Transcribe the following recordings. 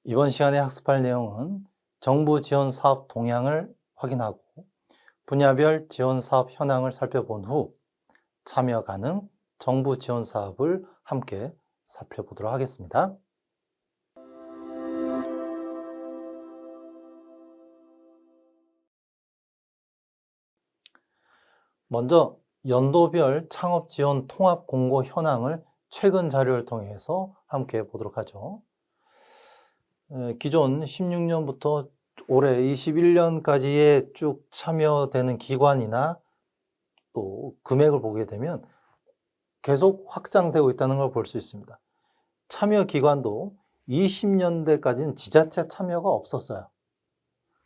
이번 시간에 학습할 내용은 정부 지원 사업 동향을 확인하고 분야별 지원 사업 현황을 살펴본 후 참여 가능 정부 지원 사업을 함께 살펴보도록 하겠습니다. 먼저 연도별 창업 지원 통합 공고 현황을 최근 자료를 통해서 함께 보도록 하죠. 기존 16년부터 올해 21년까지의 쭉 참여되는 기관이나 또 금액을 보게 되면 계속 확장되고 있다는 걸 볼 수 있습니다. 참여 기관도 20년대까지는 지자체 참여가 없었어요.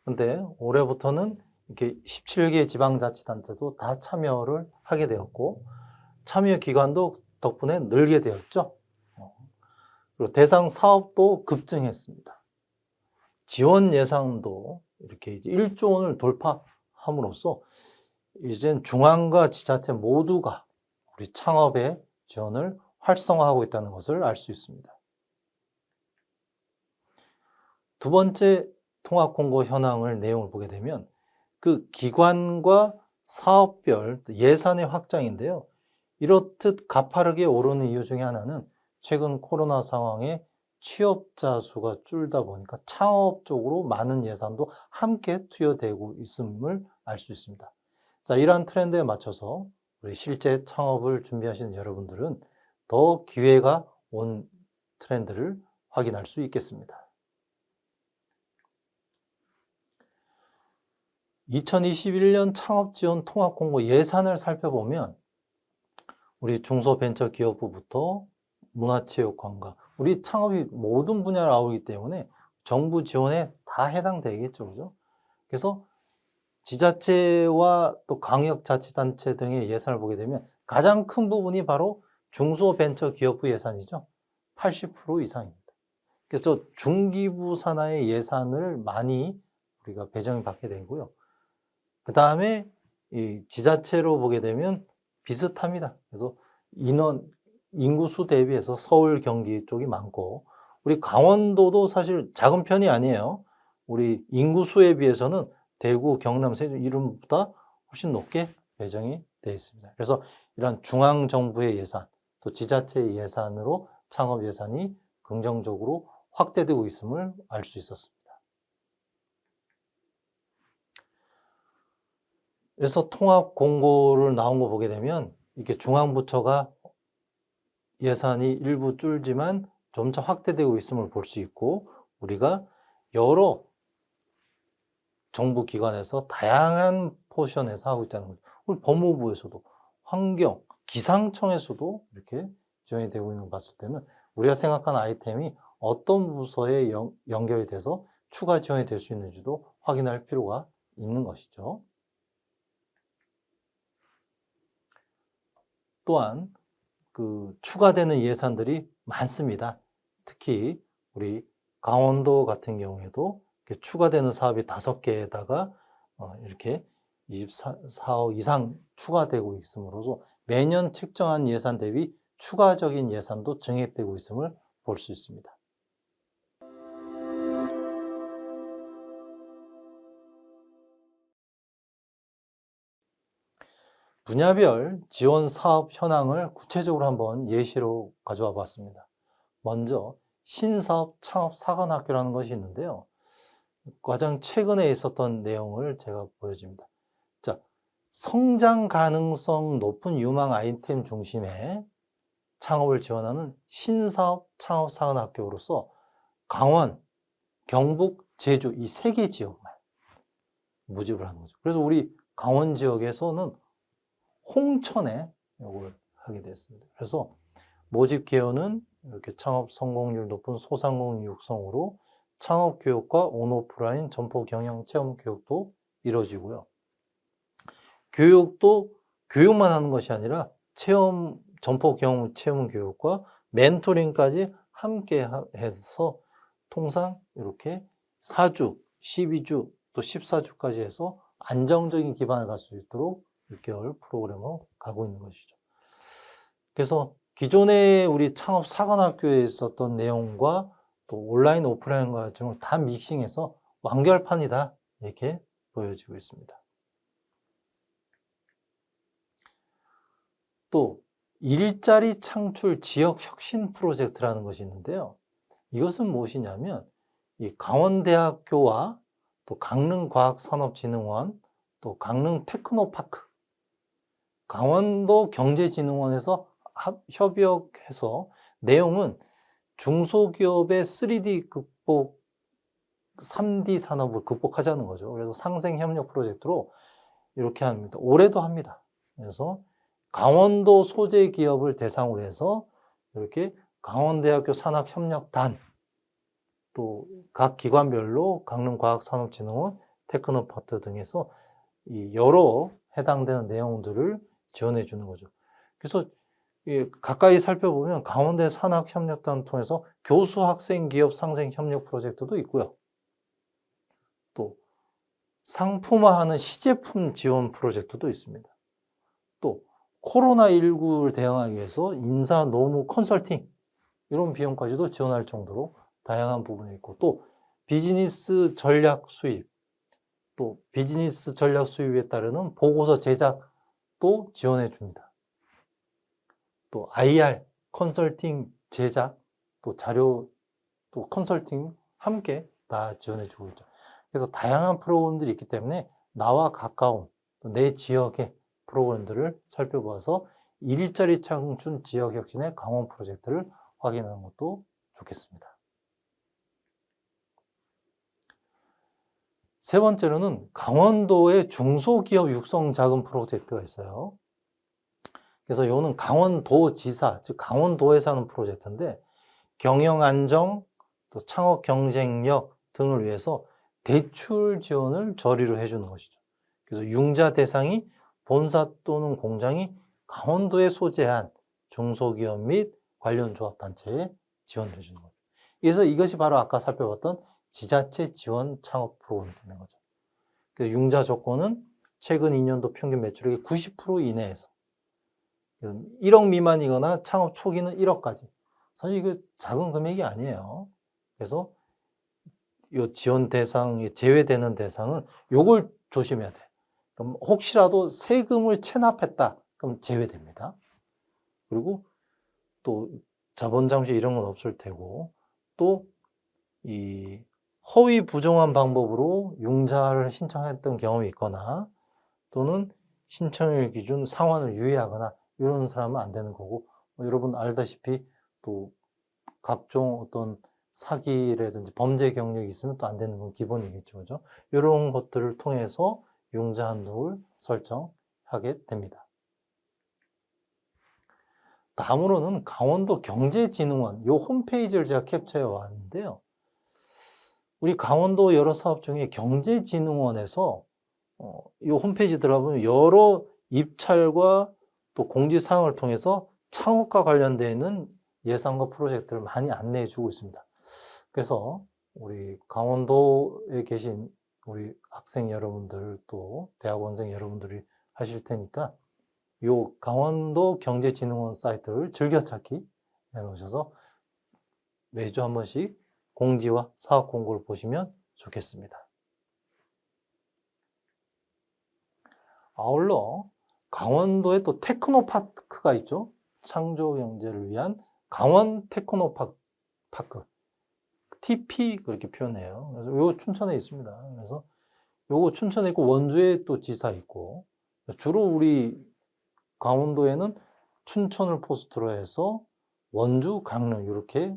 근데 올해부터는 이렇게 17개 지방자치단체도 다 참여를 하게 되었고 참여 기관도 덕분에 늘게 되었죠. 그리고 대상 사업도 급증했습니다. 지원 예산도 이렇게 이제 1조 원을 돌파함으로써 이젠 중앙과 지자체 모두가 우리 창업의 지원을 활성화하고 있다는 것을 알 수 있습니다. 두 번째 통합 공고 현황을 내용을 보게 되면 그 기관과 사업별 예산의 확장인데요. 이렇듯 가파르게 오르는 이유 중에 하나는 최근 코로나 상황에 취업자 수가 줄다 보니까 창업 쪽으로 많은 예산도 함께 투여되고 있음을 알 수 있습니다. 자, 이러한 트렌드에 맞춰서 우리 실제 창업을 준비하시는 여러분들은 더 기회가 온 트렌드를 확인할 수 있겠습니다. 2021년 창업지원 통합공고 예산을 살펴보면 우리 중소벤처기업부부터 문화체육관광, 우리 창업이 모든 분야를 아우르기 때문에 정부 지원에 다 해당되겠죠. 그죠? 그래서 지자체와 또 광역자치단체 등의 예산을 보게 되면 가장 큰 부분이 바로 중소벤처기업부 예산이죠. 80% 이상입니다. 그래서 중기부 산하의 예산을 많이 우리가 배정을 받게 되고요. 그 다음에 이 지자체로 보게 되면 비슷합니다. 그래서 인구수 대비해서 서울, 경기 쪽이 많고, 우리 강원도도 사실 작은 편이 아니에요. 우리 인구수에 비해서는 대구, 경남, 세종 이름보다 훨씬 높게 배정이 되어 있습니다. 그래서 이러한 중앙정부의 예산, 또 지자체의 예산으로 창업 예산이 긍정적으로 확대되고 있음을 알 수 있었습니다. 그래서 통합 공고를 나온 거 보게 되면 이렇게 중앙부처가 예산이 일부 줄지만 점차 확대되고 있음을 볼 수 있고, 우리가 여러 정부 기관에서 다양한 포션에서 하고 있다는 거죠. 우리 법무부에서도, 환경, 기상청에서도 이렇게 지원이 되고 있는 걸 봤을 때는 우리가 생각하는 아이템이 어떤 부서에 연결이 돼서 추가 지원이 될 수 있는지도 확인할 필요가 있는 것이죠. 또한 그 추가되는 예산들이 많습니다. 특히 우리 강원도 같은 경우에도 추가되는 사업이 5개에다가 이렇게 24억 이상 추가되고 있으므로써 매년 책정한 예산 대비 추가적인 예산도 증액되고 있음을 볼 수 있습니다. 분야별 지원 사업 현황을 구체적으로 한번 예시로 가져와 봤습니다. 먼저 신사업 창업 사관학교라는 것이 있는데요. 가장 최근에 있었던 내용을 제가 보여줍니다. 자, 성장 가능성 높은 유망 아이템 중심의 창업을 지원하는 신사업 창업 사관학교로서 강원, 경북, 제주 이 3개 지역만 모집을 하는 거죠. 그래서 우리 강원 지역에서는 홍천에 이걸 하게 됐습니다. 그래서 모집 개요는 이렇게 창업 성공률 높은 소상공인 육성으로 창업 교육과 온오프라인 점포 경영 체험 교육도 이루어지고요. 교육도 교육만 하는 것이 아니라 점포 경영 체험 교육과 멘토링까지 함께 해서 통상 이렇게 4주, 12주, 또 14주까지 해서 안정적인 기반을 갈 수 있도록 6개월 프로그램을 가고 있는 것이죠. 그래서 기존에 우리 창업 사관학교에 있었던 내용과 또 온라인, 오프라인 과정을 다 믹싱해서 완결판이다. 이렇게 보여지고 있습니다. 또 일자리 창출 지역 혁신 프로젝트라는 것이 있는데요. 이것은 무엇이냐면 이 강원대학교와 또 강릉과학산업진흥원, 또 강릉 테크노파크, 강원도 경제진흥원에서 협력해서 내용은 중소기업의 3D 극복, 3D 산업을 극복하자는 거죠. 그래서 상생협력 프로젝트로 이렇게 합니다. 올해도 합니다. 그래서 강원도 소재 기업을 대상으로 해서 이렇게 강원대학교 산학협력단, 또 각 기관별로 강릉과학산업진흥원, 테크노파트 등에서 이 여러 해당되는 내용들을 지원해 주는 거죠. 그래서 가까이 살펴보면 강원대 산학협력단 통해서 교수, 학생, 기업 상생 협력 프로젝트도 있고요. 또 상품화하는 시제품 지원 프로젝트도 있습니다. 또 코로나19를 대응하기 위해서 인사, 노무, 컨설팅 이런 비용까지도 지원할 정도로 다양한 부분이 있고, 또 비즈니스 전략 수입, 또 비즈니스 전략 수입에 따르는 보고서 제작도 지원해 줍니다. 또 IR 컨설팅 제작, 또 자료, 또 컨설팅 함께 다 지원해 주고 있죠. 그래서 다양한 프로그램들이 있기 때문에 나와 가까운 내 지역의 프로그램들을 살펴봐서 일자리 창출 지역 혁신의 강원 프로젝트를 확인하는 것도 좋겠습니다. 세 번째로는 강원도의 중소기업 육성 자금 프로젝트가 있어요. 그래서 이거는 강원도지사, 즉 강원도에서 하는 프로젝트인데 경영 안정, 또 창업 경쟁력 등을 위해서 대출 지원을 저리로 해주는 것이죠. 그래서 융자 대상이 본사 또는 공장이 강원도에 소재한 중소기업 및 관련 조합단체에 지원을 해주는 거죠. 그래서 이것이 바로 아까 살펴봤던 지자체 지원 창업 프로그램이 되는 거죠. 그래서 융자 조건은 최근 2년도 평균 매출액의 90% 이내에서 1억 미만이거나 창업 초기는 1억까지. 사실 이거 작은 금액이 아니에요. 그래서 이 지원 대상이 제외되는 대상은 요걸 조심해야 돼. 그럼 혹시라도 세금을 체납했다, 그럼 제외됩니다. 그리고 또 자본 잠시 이런 건 없을 테고, 또 이 허위 부정한 방법으로 융자를 신청했던 경험이 있거나 또는 신청일 기준 상환을 유예하거나 이런 사람은 안 되는 거고, 여러분 알다시피 또 각종 어떤 사기라든지 범죄 경력이 있으면 또 안 되는 건 기본이겠죠. 그죠? 이런 것들을 통해서 융자 한도를 설정하게 됩니다. 다음으로는 강원도 경제진흥원 요 홈페이지를 제가 캡처해 왔는데요. 우리 강원도 여러 사업 중에 경제진흥원에서 이 홈페이지 들어가보면 여러 입찰과 또 공지사항을 통해서 창업과 관련되어 있는 예산과 프로젝트를 많이 안내해 주고 있습니다. 그래서 우리 강원도에 계신 우리 학생 여러분들 또 대학원생 여러분들이 하실 테니까 이 강원도 경제진흥원 사이트를 즐겨찾기 해 놓으셔서 매주 한 번씩 공지와 사업 공고를 보시면 좋겠습니다. 아울러 강원도에 또 테크노파크가 있죠. 창조 경제를 위한 강원 테크노파크, TP 그렇게 표현해요. 그래서 요거 춘천에 있습니다. 그래서 요거 춘천에 있고 원주에 또 지사 있고, 주로 우리 강원도에는 춘천을 포스트로 해서 원주, 강릉 이렇게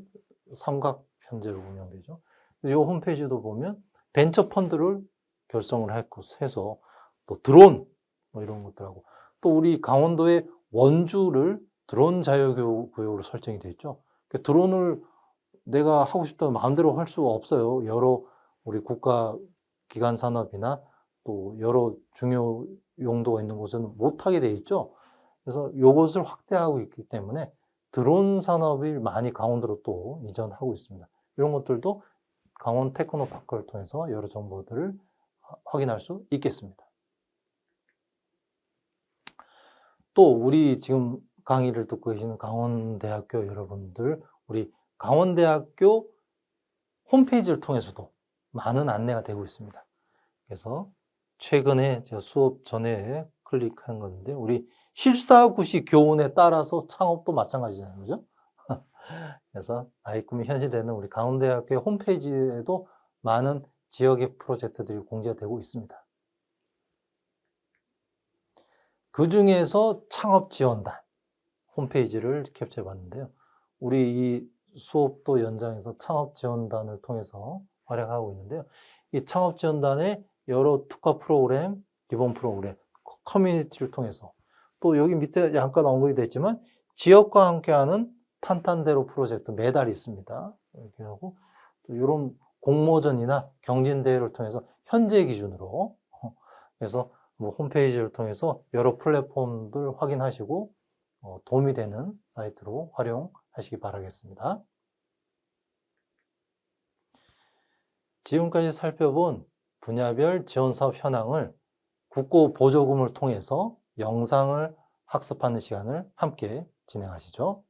삼각 편제로 운영되죠. 이 홈페이지도 보면 벤처 펀드를 결성을 해서 또 드론 뭐 이런 것들하고, 또 우리 강원도의 원주를 드론 자유구역으로 설정이 되어 있죠. 그러니까 드론을 내가 하고 싶다면 마음대로 할 수가 없어요. 여러 우리 국가 기관 산업이나 또 여러 중요 용도가 있는 곳은 못하게 되어 있죠. 그래서 이것을 확대하고 있기 때문에 드론 산업이 많이 강원도로 또 이전하고 있습니다. 이런 것들도 강원 테크노파크를 통해서 여러 정보들을 확인할 수 있겠습니다. 또 우리 지금 강의를 듣고 계시는 강원대학교 여러분들, 우리 강원대학교 홈페이지를 통해서도 많은 안내가 되고 있습니다. 그래서 최근에 제가 수업 전에 클릭한 건데 우리 실사구시 교훈에 따라서 창업도 마찬가지잖아요. 그죠? 그래서 나의 꿈이 현실되는 우리 강원대학교의 홈페이지에도 많은 지역의 프로젝트들이 공개가 되고 있습니다. 그 중에서 창업 지원단 홈페이지를 캡처해 봤는데요. 우리 이 수업도 연장해서 창업 지원단을 통해서 활약하고 있는데요. 이 창업 지원단의 여러 특화 프로그램, 기본 프로그램, 커뮤니티를 통해서 또 여기 밑에 잠깐 언급이 됐지만 지역과 함께하는 탄탄대로 프로젝트 매달 있습니다. 이렇게 하고 또 이런 공모전이나 경진대회를 통해서 현재 기준으로 그래서 뭐 홈페이지를 통해서 여러 플랫폼들 확인하시고 도움이 되는 사이트로 활용하시기 바라겠습니다. 지금까지 살펴본 분야별 지원사업 현황을 국고 보조금을 통해서 영상을 학습하는 시간을 함께 진행하시죠.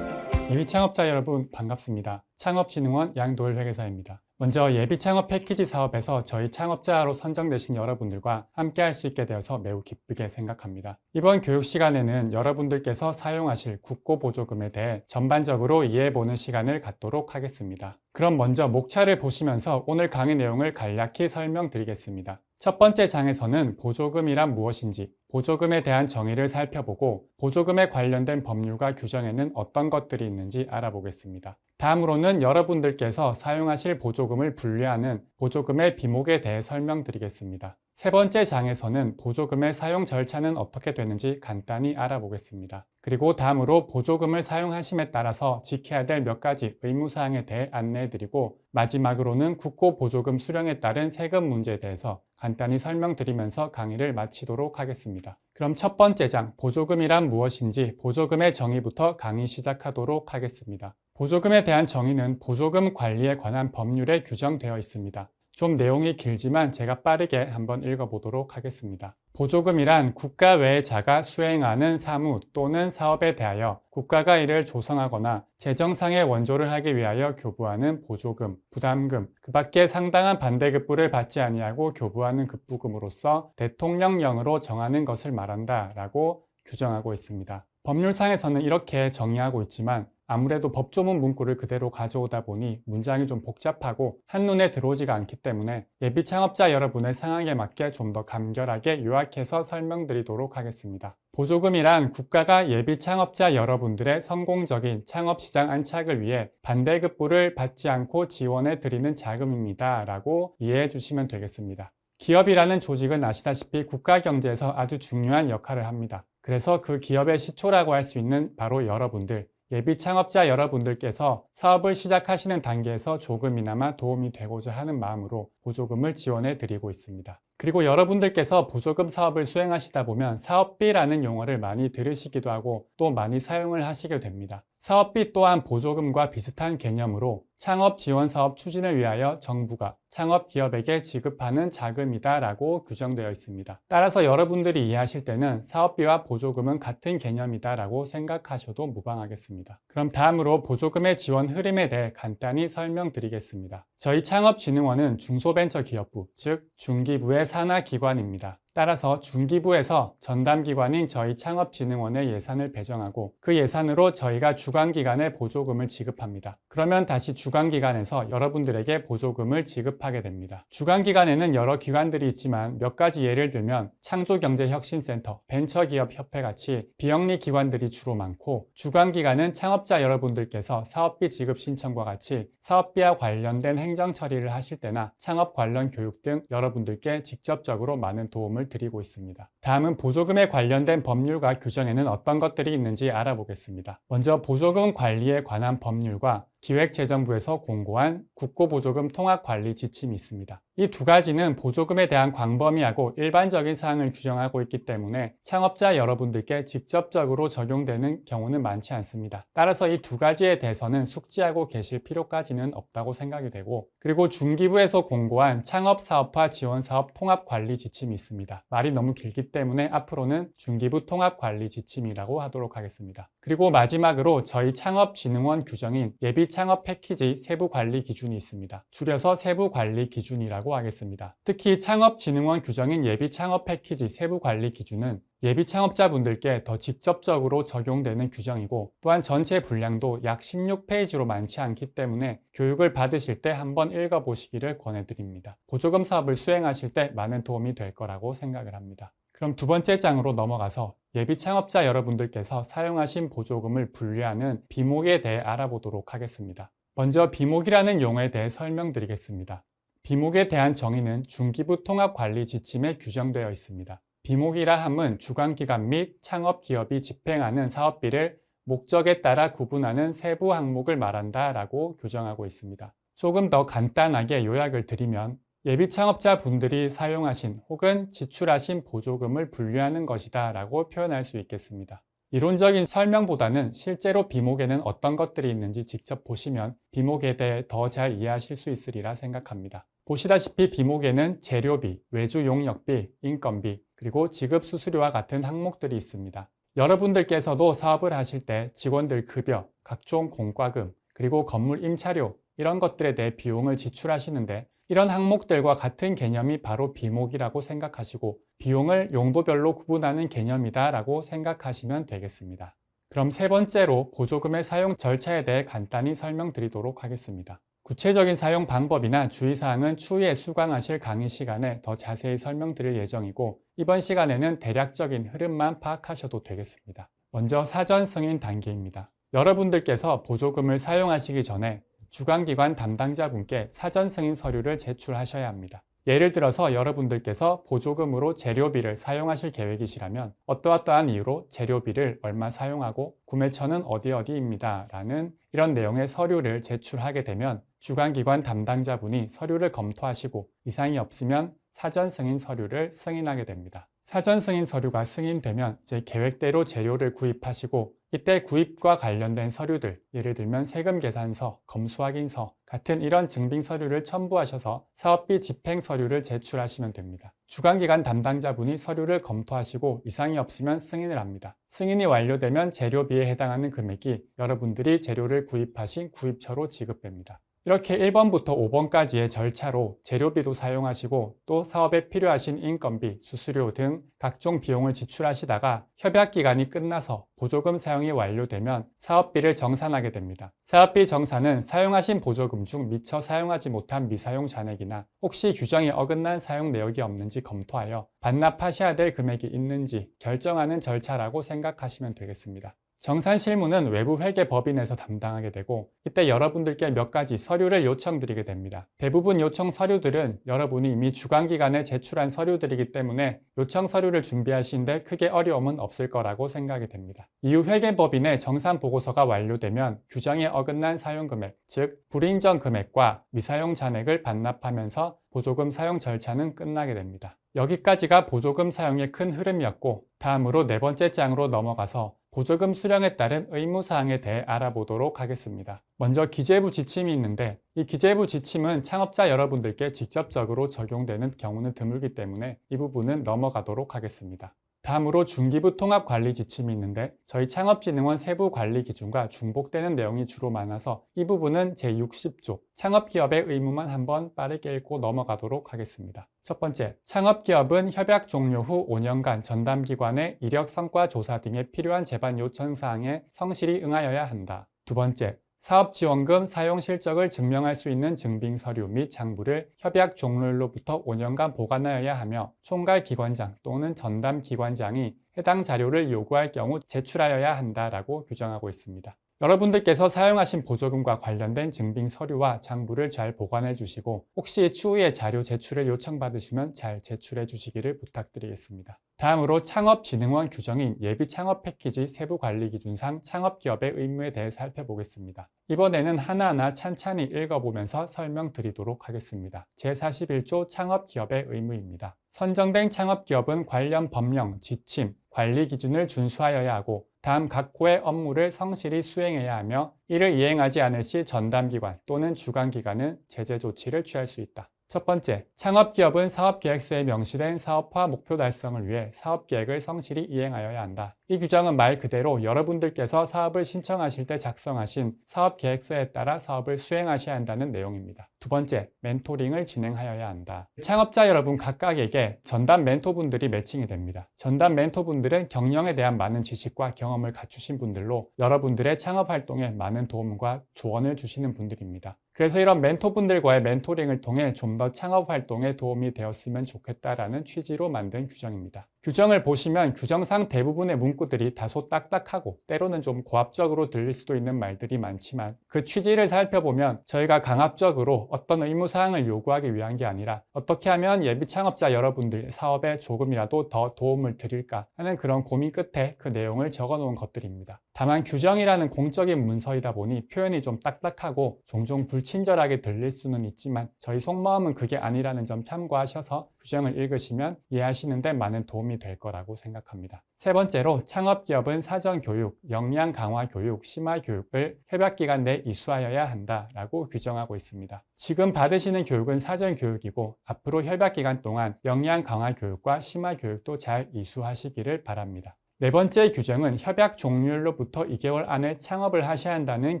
예비창업자 여러분 반갑습니다. 창업진흥원 양도일 회계사입니다. 먼저 예비창업 패키지 사업에서 저희 창업자로 선정되신 여러분들과 함께 할 수 있게 되어서 매우 기쁘게 생각합니다. 이번 교육 시간에는 여러분들께서 사용하실 국고 보조금에 대해 전반적으로 이해해보는 시간을 갖도록 하겠습니다. 그럼 먼저 목차를 보시면서 오늘 강의 내용을 간략히 설명드리겠습니다. 첫 번째 장에서는 보조금이란 무엇인지, 보조금에 대한 정의를 살펴보고 보조금에 관련된 법률과 규정에는 어떤 것들이 있는지 알아보겠습니다. 다음으로는 여러분들께서 사용하실 보조금을 분류하는 보조금의 비목에 대해 설명드리겠습니다. 세 번째 장에서는 보조금의 사용 절차는 어떻게 되는지 간단히 알아보겠습니다. 그리고 다음으로 보조금을 사용하심에 따라서 지켜야 될 몇 가지 의무사항에 대해 안내해드리고 마지막으로는 국고 보조금 수령에 따른 세금 문제에 대해서 간단히 설명드리면서 강의를 마치도록 하겠습니다. 그럼 첫 번째 장, 보조금이란 무엇인지 보조금의 정의부터 강의 시작하도록 하겠습니다. 보조금에 대한 정의는 보조금 관리에 관한 법률에 규정되어 있습니다. 좀 내용이 길지만 제가 빠르게 한번 읽어보도록 하겠습니다. 보조금이란 국가 외의 자가 수행하는 사무 또는 사업에 대하여 국가가 이를 조성하거나 재정상의 원조를 하기 위하여 교부하는 보조금, 부담금, 그 밖에 상당한 반대급부를 받지 아니하고 교부하는 급부금으로서 대통령령으로 정하는 것을 말한다 라고 규정하고 있습니다. 법률상에서는 이렇게 정의하고 있지만 아무래도 법조문 문구를 그대로 가져오다 보니 문장이 좀 복잡하고 한눈에 들어오지가 않기 때문에 예비 창업자 여러분의 상황에 맞게 좀 더 간결하게 요약해서 설명드리도록 하겠습니다. 보조금이란 국가가 예비 창업자 여러분들의 성공적인 창업시장 안착을 위해 반대급부를 받지 않고 지원해 드리는 자금입니다 라고 이해해 주시면 되겠습니다. 기업이라는 조직은 아시다시피 국가 경제에서 아주 중요한 역할을 합니다. 그래서 그 기업의 시초라고 할 수 있는 바로 여러분들, 예비 창업자 여러분들께서 사업을 시작하시는 단계에서 조금이나마 도움이 되고자 하는 마음으로 보조금을 지원해 드리고 있습니다. 그리고 여러분들께서 보조금 사업을 수행하시다 보면 사업비라는 용어를 많이 들으시기도 하고 또 많이 사용을 하시게 됩니다. 사업비 또한 보조금과 비슷한 개념으로 창업 지원 사업 추진을 위하여 정부가 창업 기업에게 지급하는 자금이다 라고 규정되어 있습니다. 따라서 여러분들이 이해하실 때는 사업비와 보조금은 같은 개념이다 라고 생각하셔도 무방하겠습니다. 그럼 다음으로 보조금의 지원 흐름에 대해 간단히 설명드리겠습니다. 저희 창업진흥원은 중소벤처기업부, 즉 중기부의 산하기관입니다. 따라서 중기부에서 전담기관인 저희 창업진흥원에 예산을 배정하고 그 예산으로 저희가 주관기관에 보조금을 지급합니다. 그러면 다시 주관기관에서 여러분들에게 보조금을 지급하게 됩니다. 주관기관에는 여러 기관들이 있지만 몇 가지 예를 들면 창조경제혁신센터, 벤처기업협회 같이 비영리 기관들이 주로 많고 주관기관은 창업자 여러분들께서 사업비 지급 신청과 같이 사업비와 관련된 행정 처리를 하실 때나 창업 관련 교육 등 여러분들께 직접적으로 많은 도움을 드리고 있습니다. 다음은 보조금에 관련된 법률과 규정에는 어떤 것들이 있는지 알아보겠습니다. 먼저 보조금 관리에 관한 법률과 기획재정부에서 공고한 국고보조금 통합관리 지침이 있습니다. 이 두 가지는 보조금에 대한 광범위하고 일반적인 사항을 규정하고 있기 때문에 창업자 여러분들께 직접적으로 적용되는 경우는 많지 않습니다. 따라서 이 두 가지에 대해서는 숙지하고 계실 필요까지는 없다고 생각이 되고, 그리고 중기부에서 공고한 창업사업화 지원사업 통합관리 지침이 있습니다. 말이 너무 길기 때문에 앞으로는 중기부 통합관리 지침이라고 하도록 하겠습니다. 그리고 마지막으로 저희 창업진흥원 규정인 예비창업 패키지 세부관리 기준이 있습니다. 줄여서 세부관리 기준이라고 하겠습니다. 특히 창업진흥원 규정인 예비창업 패키지 세부관리 기준은 예비창업자분들께 더 직접적으로 적용되는 규정이고, 또한 전체 분량도 약 16페이지로 많지 않기 때문에 교육을 받으실 때 한번 읽어보시기를 권해드립니다. 보조금 사업을 수행하실 때 많은 도움이 될 거라고 생각을 합니다. 그럼 두 번째 장으로 넘어가서 예비창업자 여러분들께서 사용하신 보조금을 분류하는 비목에 대해 알아보도록 하겠습니다. 먼저 비목이라는 용어에 대해 설명드리겠습니다. 비목에 대한 정의는 중기부 통합관리 지침에 규정되어 있습니다. 비목이라 함은 주관기관 및 창업기업이 집행하는 사업비를 목적에 따라 구분하는 세부 항목을 말한다 라고 규정하고 있습니다. 조금 더 간단하게 요약을 드리면 예비창업자 분들이 사용하신 혹은 지출하신 보조금을 분류하는 것이다 라고 표현할 수 있겠습니다. 이론적인 설명보다는 실제로 비목에는 어떤 것들이 있는지 직접 보시면 비목에 대해 더 잘 이해하실 수 있으리라 생각합니다. 보시다시피 비목에는 재료비, 외주 용역비, 인건비, 그리고 지급 수수료와 같은 항목들이 있습니다. 여러분들께서도 사업을 하실 때 직원들 급여, 각종 공과금, 그리고 건물 임차료 이런 것들에 대해 비용을 지출하시는데, 이런 항목들과 같은 개념이 바로 비목이라고 생각하시고 비용을 용도별로 구분하는 개념이다 라고 생각하시면 되겠습니다. 그럼 세 번째로 보조금의 사용 절차에 대해 간단히 설명드리도록 하겠습니다. 구체적인 사용 방법이나 주의사항은 추후에 수강하실 강의 시간에 더 자세히 설명드릴 예정이고, 이번 시간에는 대략적인 흐름만 파악하셔도 되겠습니다. 먼저 사전 승인 단계입니다. 여러분들께서 보조금을 사용하시기 전에 주관기관 담당자분께 사전 승인 서류를 제출하셔야 합니다. 예를 들어서 여러분들께서 보조금으로 재료비를 사용하실 계획이시라면 어떠어떠한 이유로 재료비를 얼마 사용하고 구매처는 어디입니다 라는 이런 내용의 서류를 제출하게 되면 주관기관 담당자분이 서류를 검토하시고 이상이 없으면 사전 승인 서류를 승인하게 됩니다. 사전 승인 서류가 승인되면 이제 계획대로 재료를 구입하시고, 이때 구입과 관련된 서류들, 예를 들면 세금 계산서, 검수 확인서 같은 이런 증빙 서류를 첨부하셔서 사업비 집행 서류를 제출하시면 됩니다. 주관기관 담당자분이 서류를 검토하시고 이상이 없으면 승인을 합니다. 승인이 완료되면 재료비에 해당하는 금액이 여러분들이 재료를 구입하신 구입처로 지급됩니다. 이렇게 1번부터 5번까지의 절차로 재료비도 사용하시고 또 사업에 필요하신 인건비, 수수료 등 각종 비용을 지출하시다가 협약기간이 끝나서 보조금 사용이 완료되면 사업비를 정산하게 됩니다. 사업비 정산은 사용하신 보조금 중 미처 사용하지 못한 미사용 잔액이나 혹시 규정에 어긋난 사용 내역이 없는지 검토하여 반납하셔야 될 금액이 있는지 결정하는 절차라고 생각하시면 되겠습니다. 정산 실무는 외부 회계 법인에서 담당하게 되고, 이때 여러분들께 몇 가지 서류를 요청드리게 됩니다. 대부분 요청 서류들은 여러분이 이미 주관기관에 제출한 서류들이기 때문에 요청 서류를 준비하시는데 크게 어려움은 없을 거라고 생각이 됩니다. 이후 회계법인의 정산 보고서가 완료되면 규정에 어긋난 사용금액, 즉 불인정 금액과 미사용 잔액을 반납하면서 보조금 사용 절차는 끝나게 됩니다. 여기까지가 보조금 사용의 큰 흐름이었고, 다음으로 네 번째 장으로 넘어가서 보조금 수령에 따른 의무사항에 대해 알아보도록 하겠습니다. 먼저 기재부 지침이 있는데, 이 기재부 지침은 창업자 여러분들께 직접적으로 적용되는 경우는 드물기 때문에 이 부분은 넘어가도록 하겠습니다. 다음으로 중기부 통합관리 지침이 있는데, 저희 창업진흥원 세부 관리 기준과 중복되는 내용이 주로 많아서 이 부분은 제60조 창업기업의 의무만 한번 빠르게 읽고 넘어가도록 하겠습니다. 첫 번째, 창업기업은 협약 종료 후 5년간 전담기관의 이력 성과 조사 등에 필요한 제반 요청사항에 성실히 응하여야 한다. 두 번째, 사업지원금 사용 실적을 증명할 수 있는 증빙 서류 및 장부를 협약 종료일로부터 5년간 보관하여야 하며 총괄기관장 또는 전담기관장이 해당 자료를 요구할 경우 제출하여야 한다라고 규정하고 있습니다. 여러분들께서 사용하신 보조금과 관련된 증빙 서류와 장부를 잘 보관해 주시고 혹시 추후에 자료 제출을 요청받으시면 잘 제출해 주시기를 부탁드리겠습니다. 다음으로 창업진흥원 규정인 예비창업 패키지 세부관리기준상 창업기업의 의무에 대해 살펴보겠습니다. 이번에는 하나하나 찬찬히 읽어보면서 설명드리도록 하겠습니다. 제41조 창업기업의 의무입니다. 선정된 창업기업은 관련 법령, 지침, 관리 기준을 준수하여야 하고 다음 각 호의 업무를 성실히 수행해야 하며 이를 이행하지 않을 시 전담기관 또는 주관기관은 제재 조치를 취할 수 있다. 첫 번째, 창업기업은 사업계획서에 명시된 사업화 목표 달성을 위해 사업계획을 성실히 이행하여야 한다. 이 규정은 말 그대로 여러분들께서 사업을 신청하실 때 작성하신 사업계획서에 따라 사업을 수행하셔야 한다는 내용입니다. 두 번째, 멘토링을 진행하여야 한다. 창업자 여러분 각각에게 전담 멘토분들이 매칭이 됩니다. 전담 멘토분들은 경영에 대한 많은 지식과 경험을 갖추신 분들로 여러분들의 창업 활동에 많은 도움과 조언을 주시는 분들입니다. 그래서 이런 멘토분들과의 멘토링을 통해 좀 더 창업 활동에 도움이 되었으면 좋겠다라는 취지로 만든 규정입니다. 규정을 보시면 규정상 대부분의 문구들이 다소 딱딱하고 때로는 좀 고압적으로 들릴 수도 있는 말들이 많지만 그 취지를 살펴보면 저희가 강압적으로 어떤 의무사항을 요구하기 위한 게 아니라 어떻게 하면 예비 창업자 여러분들 사업에 조금이라도 더 도움을 드릴까 하는 그런 고민 끝에 그 내용을 적어 놓은 것들입니다. 다만 규정이라는 공적인 문서이다 보니 표현이 좀 딱딱하고 종종 불친절하게 들릴 수는 있지만 저희 속마음은 그게 아니라는 점 참고하셔서 규정을 읽으시면 이해하시는 데 많은 도움이 될 거라고 생각합니다. 세 번째로 창업기업은 사전교육, 역량 강화 교육, 심화 교육을 협약기간 내 이수하여야 한다라고 규정하고 있습니다. 지금 받으시는 교육은 사전교육이고 앞으로 협약기간 동안 역량 강화 교육과 심화 교육도 잘 이수하시기를 바랍니다. 네 번째 규정은 협약 종료일로부터 2개월 안에 창업을 하셔야 한다는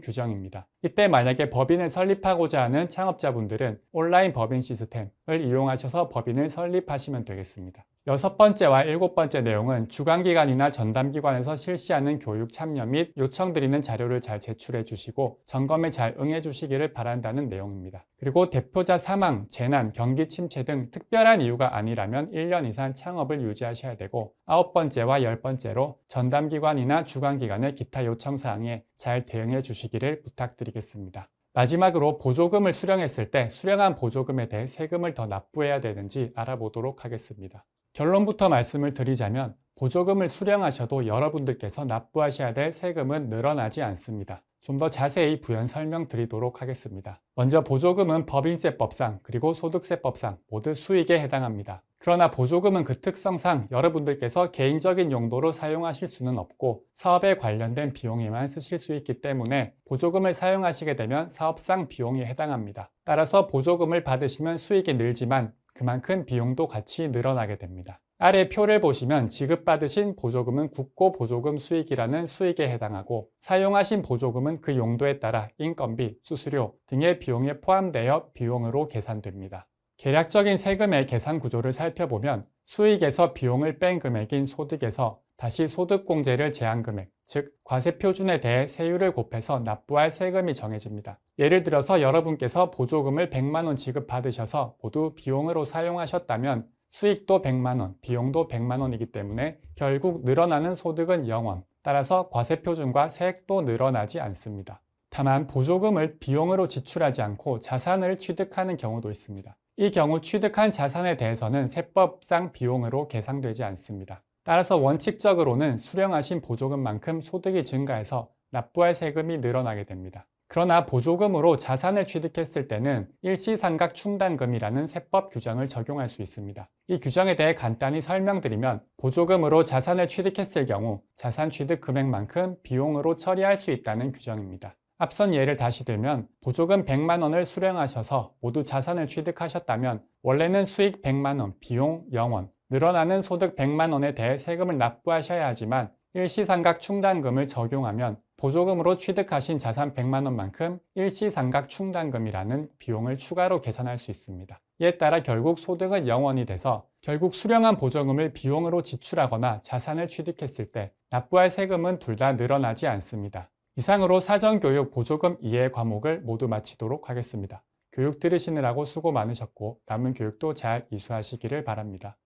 규정입니다. 이때 만약에 법인을 설립하고자 하는 창업자분들은 온라인 법인 시스템을 이용하셔서 법인을 설립하시면 되겠습니다. 여섯 번째와 일곱 번째 내용은 주관기관이나 전담기관에서 실시하는 교육 참여 및 요청드리는 자료를 잘 제출해 주시고 점검에 잘 응해 주시기를 바란다는 내용입니다. 그리고 대표자 사망, 재난, 경기 침체 등 특별한 이유가 아니라면 1년 이상 창업을 유지하셔야 되고 아홉 번째와 열 번째로 전담기관이나 주관기관의 기타 요청사항에 잘 대응해 주시기를 부탁드리겠습니다. 마지막으로 보조금을 수령했을 때 수령한 보조금에 대해 세금을 더 납부해야 되는지 알아보도록 하겠습니다. 결론부터 말씀을 드리자면 보조금을 수령하셔도 여러분들께서 납부하셔야 될 세금은 늘어나지 않습니다. 좀 더 자세히 부연 설명드리도록 하겠습니다. 먼저 보조금은 법인세법상 그리고 소득세법상 모두 수익에 해당합니다. 그러나 보조금은 그 특성상 여러분들께서 개인적인 용도로 사용하실 수는 없고 사업에 관련된 비용에만 쓰실 수 있기 때문에 보조금을 사용하시게 되면 사업상 비용이 해당합니다. 따라서 보조금을 받으시면 수익이 늘지만 그만큼 비용도 같이 늘어나게 됩니다. 아래 표를 보시면 지급받으신 보조금은 국고보조금 수익이라는 수익에 해당하고 사용하신 보조금은 그 용도에 따라 인건비, 수수료 등의 비용에 포함되어 비용으로 계산됩니다. 계략적인 세금의 계산 구조를 살펴보면 수익에서 비용을 뺀 금액인 소득에서 다시 소득공제를 제한 금액, 즉 과세표준에 대해 세율을 곱해서 납부할 세금이 정해집니다. 예를 들어서 여러분께서 보조금을 100만 원 지급받으셔서 모두 비용으로 사용하셨다면 수익도 100만 원, 비용도 100만 원이기 때문에 결국 늘어나는 소득은 0원, 따라서 과세표준과 세액도 늘어나지 않습니다. 다만 보조금을 비용으로 지출하지 않고 자산을 취득하는 경우도 있습니다. 이 경우 취득한 자산에 대해서는 세법상 비용으로 계상되지 않습니다. 따라서 원칙적으로는 수령하신 보조금만큼 소득이 증가해서 납부할 세금이 늘어나게 됩니다. 그러나 보조금으로 자산을 취득했을 때는 일시상각 충당금이라는 세법 규정을 적용할 수 있습니다. 이 규정에 대해 간단히 설명드리면 보조금으로 자산을 취득했을 경우 자산 취득 금액만큼 비용으로 처리할 수 있다는 규정입니다. 앞선 예를 다시 들면 보조금 100만 원을 수령하셔서 모두 자산을 취득하셨다면 원래는 수익 100만 원, 비용 0원, 늘어나는 소득 100만 원에 대해 세금을 납부하셔야 하지만 일시상각 충당금을 적용하면 보조금으로 취득하신 자산 100만 원만큼 일시상각 충당금이라는 비용을 추가로 계산할 수 있습니다. 이에 따라 결국 소득은 0원이 돼서 결국 수령한 보조금을 비용으로 지출하거나 자산을 취득했을 때 납부할 세금은 둘 다 늘어나지 않습니다. 이상으로 사전교육 보조금 이해 과목을 모두 마치도록 하겠습니다. 교육 들으시느라고 수고 많으셨고 남은 교육도 잘 이수하시기를 바랍니다.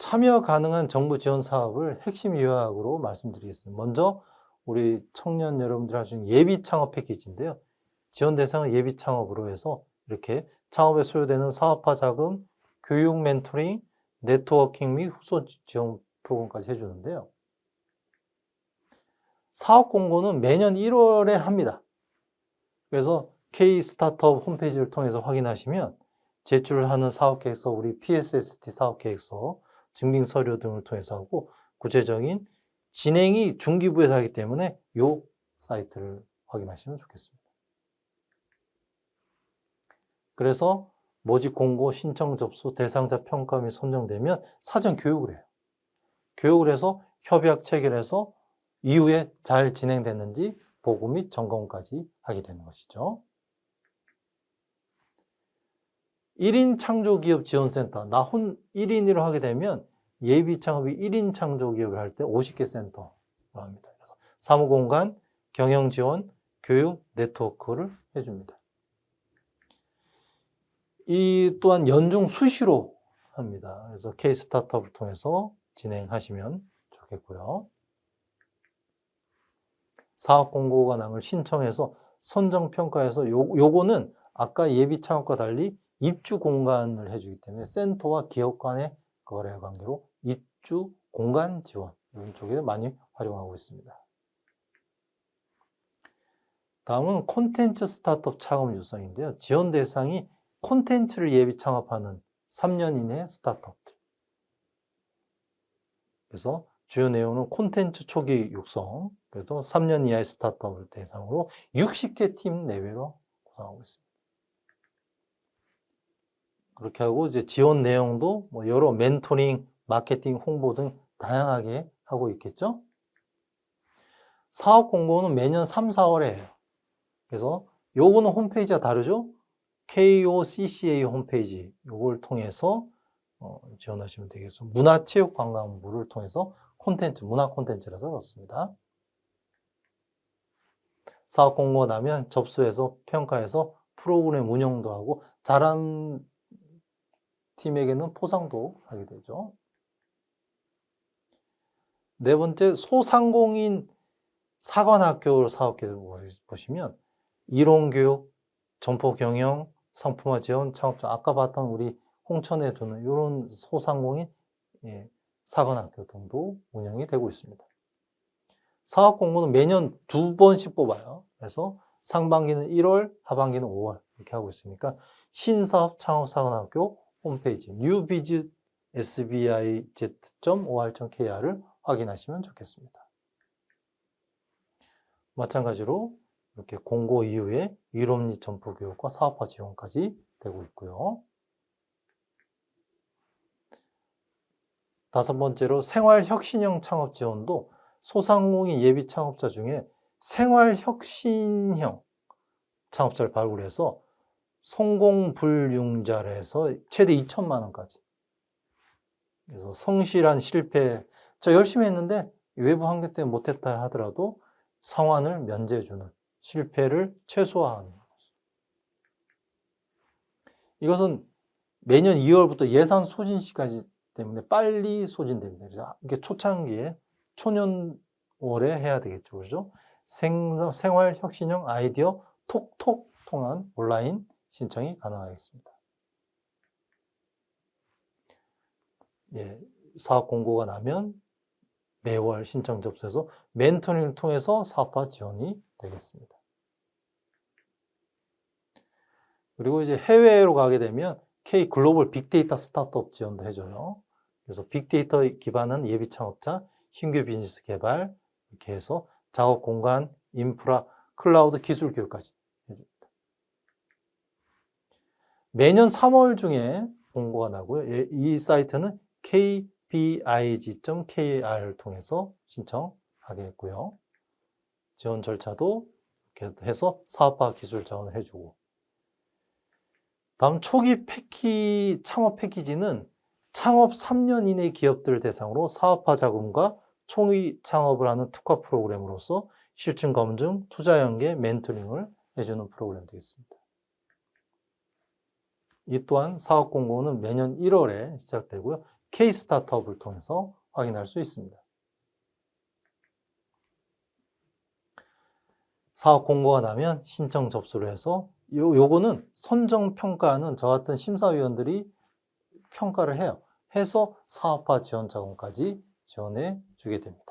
참여 가능한 정부 지원 사업을 핵심 요약으로 말씀드리겠습니다. 먼저 우리 청년 여러분들 할 수 있는 예비 창업 패키지인데요. 지원 대상은 예비 창업으로 해서 이렇게 창업에 소요되는 사업화 자금, 교육 멘토링, 네트워킹 및 후속 지원 프로그램까지 해주는데요. 사업 공고는 매년 1월에 합니다. 그래서 K 스타트업 홈페이지를 통해서 확인하시면 제출하는 사업계획서, 우리 PSST 사업계획서, 증빙 서류 등을 통해서 하고 구체적인 진행이 중기부에서 하기 때문에 이 사이트를 확인하시면 좋겠습니다. 그래서 모집 공고, 신청 접수, 대상자 평가 및 선정되면 사전 교육을 해요. 교육을 해서 협약 체결해서 이후에 잘 진행됐는지 보고 및 점검까지 하게 되는 것이죠. 1인 창조기업 지원센터, 나 1인으로 하게 되면 예비 창업이 1인 창조기업을 할 때 50개 센터로 합니다. 그래서 사무공간, 경영지원, 교육, 네트워크를 해줍니다. 이 또한 연중 수시로 합니다. 그래서 K-스타트업을 통해서 진행하시면 좋겠고요. 사업 공고가 남을 신청해서 선정평가해서 요거는 아까 예비 창업과 달리 입주 공간을 해주기 때문에 센터와 기업 간의 거래 관계로 입주 공간 지원 이런 쪽에 많이 활용하고 있습니다. 다음은 콘텐츠 스타트업 창업 유성인데요. 지원 대상이 콘텐츠를 예비 창업하는 3년 이내 스타트업들. 그래서 주요 내용은 콘텐츠 초기 육성, 그래서 3년 이하의 스타트업을 대상으로 60개 팀 내외로 구성하고 있습니다. 그렇게 하고 이제 지원 내용도 뭐 여러 멘토링, 마케팅, 홍보 등 다양하게 하고 있겠죠. 사업 공고는 매년 3, 4월에 해요. 그래서 요거는 홈페이지가 다르죠. KOCCA 홈페이지 요걸 통해서 지원하시면 되겠습니다. 문화체육관광부를 통해서 콘텐츠, 문화 콘텐츠라서 그렇습니다. 사업 공고가 나면 접수해서 평가해서 프로그램 운영도 하고 잘한 팀에게는 포상도 하게 되죠. 네 번째, 소상공인 사관학교 사업계획을 보시면 이론교육, 점포경영, 상품화 지원, 창업자, 아까 봤던 우리 홍천에 두는 이런 소상공인 사관학교 등도 운영이 되고 있습니다. 사업 공고는 매년 2번씩 뽑아요. 그래서 상반기는 1월, 하반기는 5월 이렇게 하고 있으니까 신사업 창업사관학교 홈페이지 newbiz.sbiz.or.kr을 확인하시면 좋겠습니다. 마찬가지로 이렇게 공고 이후에 이론 및 점포 교육과 사업화 지원까지 되고 있고요. 다섯 번째로 생활혁신형 창업 지원도 소상공인 예비 창업자 중에 생활혁신형 창업자를 발굴해서 성공불융자를 해서 최대 2천만 원까지. 그래서 성실한 실패, 저 열심히 했는데 외부 환경 때문에 못했다 하더라도 상환을 면제해주는 실패를 최소화하는 것이죠. 이것은 매년 2월부터 예산 소진 시까지 때문에 빨리 소진됩니다. 그래서 이게 초창기에 초년월에 해야 되겠죠. 그죠? 생활혁신형 아이디어 톡톡 통한 온라인 신청이 가능하겠습니다. 사업 공고가 나면 매월 신청 접수해서 멘토링을 통해서 사업화 지원이 되겠습니다. 그리고 이제 해외로 가게 되면 K 글로벌 빅데이터 스타트업 지원도 해줘요. 그래서 빅데이터 기반한 예비 창업자, 신규 비즈니스 개발 이렇게 해서 작업 공간, 인프라, 클라우드 기술 교육까지 해줍니다. 매년 3월 중에 공고가 나고요. 이 사이트는 kbiz.kr을 통해서 신청하게 했고요. 지원 절차도 이렇게 해서 사업화 기술 자원을 해주고. 다음 초기 창업 패키지는 창업 3년 이내 기업들 대상으로 사업화 자금과 초기 창업을 하는 특화 프로그램으로서 실증 검증, 투자 연계, 멘토링을 해주는 프로그램 되겠습니다. 이 또한 사업 공고는 매년 1월에 시작되고요. K-스타트업을 통해서 확인할 수 있습니다. 사업 공고가 나면 신청 접수를 해서 요거는 선정평가는 저 같은 심사위원들이 평가를 해요. 해서 사업화 지원 자금까지 지원해 주게 됩니다.